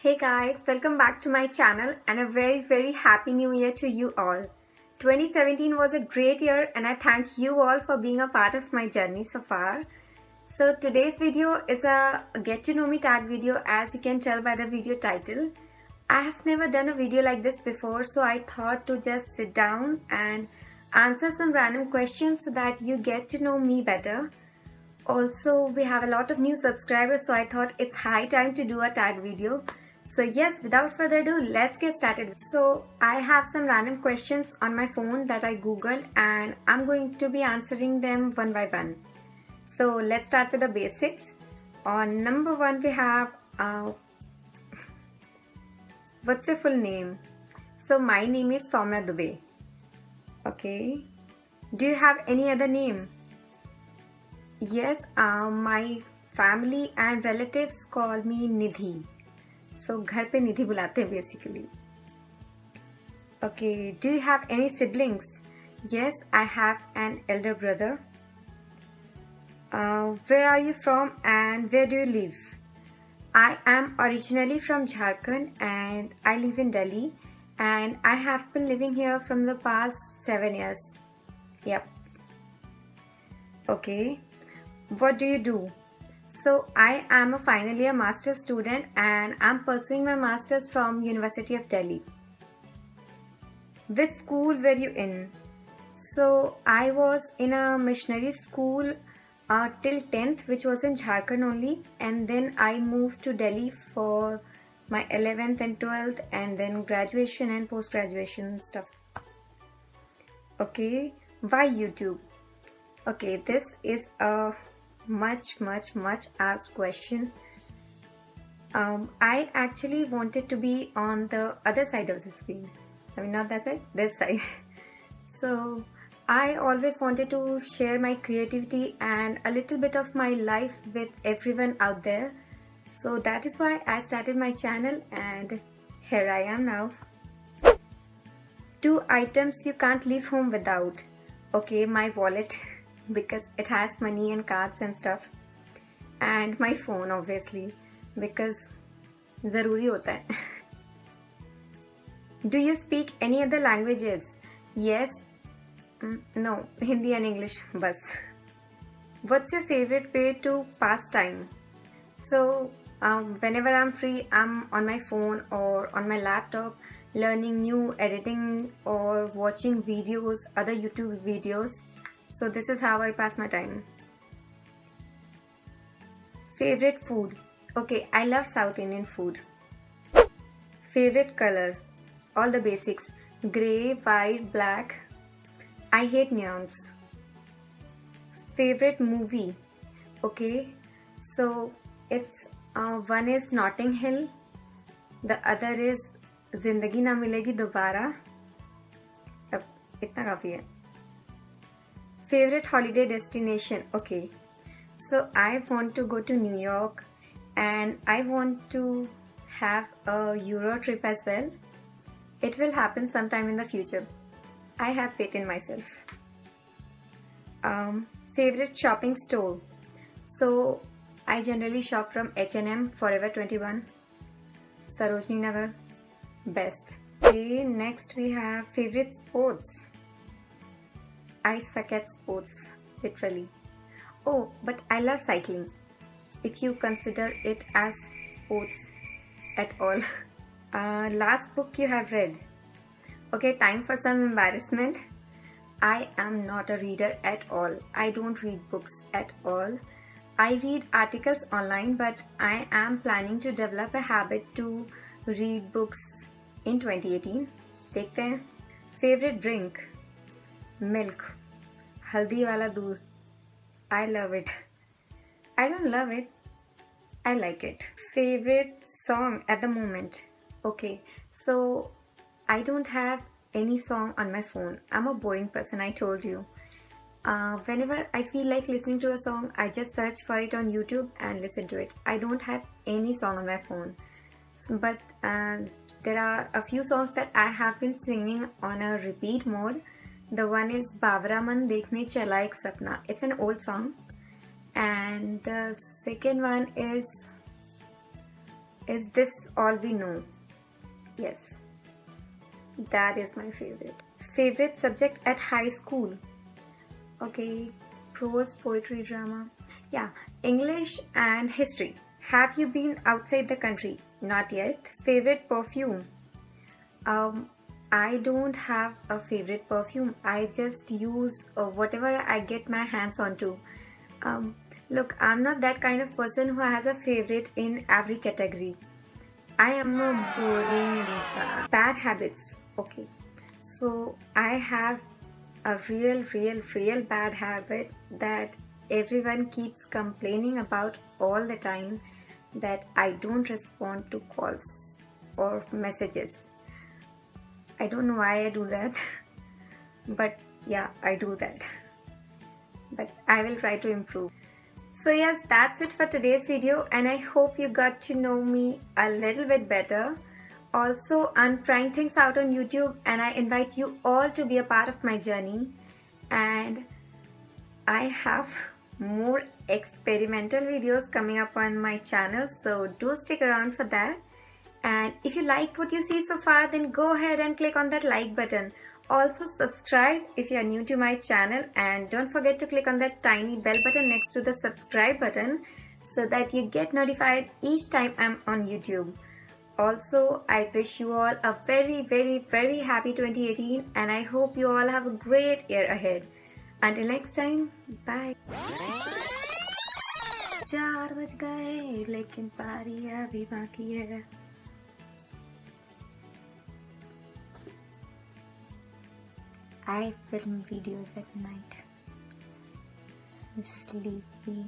Hey guys, welcome back to my channel and a very happy new year to you all. 2017 was a great year and I thank you all for being a part of my journey so far. So today's video is a get to know me tag video, as you can tell by the video title. I have never done a video like this before, so I thought to just sit down and answer some random questions so that you get to know me better. Also, we have a lot of new subscribers, so I thought it's high time to do a tag video. So yes, without further ado, let's get started. So I have some random questions on my phone that I googled and I'm going to be answering them one by one. So let's start with the basics. On number one we have what's your full name? So my name is Soumya Dubey. Okay. Do you have any other name? Yes, my family and relatives call me Nidhi. So घर पे निधि बुलाते हैं basically. Okay, do you have any siblings? Yes, I have an elder brother. Where are you from and where do you live? I am originally from Jharkhand and I live in Delhi, and I have been living here from the past 7 years. Yep. Okay. What do you do? So I am a final year master's student and I'm pursuing my master's from University of Delhi. Which school were you in? So I was in a missionary school till 10th, which was in Jharkhand only, and then I moved to Delhi for my 11th and 12th and then graduation and post-graduation stuff. Okay, why YouTube? Okay, this is a much asked question. I actually wanted to be on the other side of the screen. I mean, not that side, this side. So I always wanted to share my creativity and a little bit of my life with everyone out there. So that is why I started my channel and here I am now. 2 items you can't leave home without. Okay, my wallet, because it has money and cards and stuff, and my phone obviously because ज़रूरी होता है. Do you speak any other languages? Yes. No, Hindi and English bas. What's your favorite way to pass time? So whenever I'm free, I'm on my phone or on my laptop learning new editing or watching videos, other YouTube videos. So this is how I pass my time. Favorite food? Okay, I love South Indian food. Favorite color? All the basics. Grey, white, black. I hate neons. Favorite movie? Okay, so it's one is Notting Hill. The other is Zindagi Na Milegi Dobara. अब इतना काफी है. Favorite holiday destination? Okay, so I want to go to New York and I want to have a Euro trip as well. It will happen sometime in the future. I have faith in myself. Favorite shopping store? So I generally shop from H&M, Forever 21, Sarojini Nagar, best. Okay, next we have favorite sports. I suck at sports, literally. Oh, but I love cycling, if you consider it as sports at all. Last book you have read? Okay, time for some embarrassment. I am not a reader at all. I don't read books at all. I read articles online, but I am planning to develop a habit to read books in 2018. देखते हैं. Favorite drink? Milk. Haldi wala doodh. I love it. I don't love it. I like it. Favorite song at the moment? Okay, so I don't have any song on my phone. I'm a boring person, I told you. Whenever I feel like listening to a song, I just search for it on YouTube and listen to it. I don't have any song on my phone. But there are a few songs that I have been singing on a repeat mode. The one is Bawra Man Dekhne Chala Ek Sapna. It's an old song. And the second one is is This All We Know. Yes, that is my favorite. Favorite subject at high school. Okay, prose, poetry, drama. Yeah, English and history. Have you been outside the country? Not yet. Favorite perfume? I don't have a favorite perfume. I just use whatever I get my hands onto. Um, Look, I'm not that kind of person who has a favorite in every category. I am a boring insan. Bad habits. Okay. So I have a real bad habit that everyone keeps complaining about all the time, that I don't respond to calls or messages. I don't know why I do that, but yeah, I do that. But I will try to improve. So yes, that's it for today's video, and I hope you got to know me a little bit better. Also, I'm trying things out on YouTube, and I invite you all to be a part of my journey. And I have more experimental videos coming up on my channel, so do stick around for that. And if you liked what you see so far, then go ahead and click on that like button. Also subscribe if you are new to my channel, and don't forget to click on that tiny bell button next to the subscribe button so that you get notified each time I'm on YouTube. Also, I wish you all a very happy 2018, and I hope you all have a great year ahead. Until next time, bye. 4 बज गए लेकिन पारी अभी बाकी है. I film videos at night. I'm sleepy.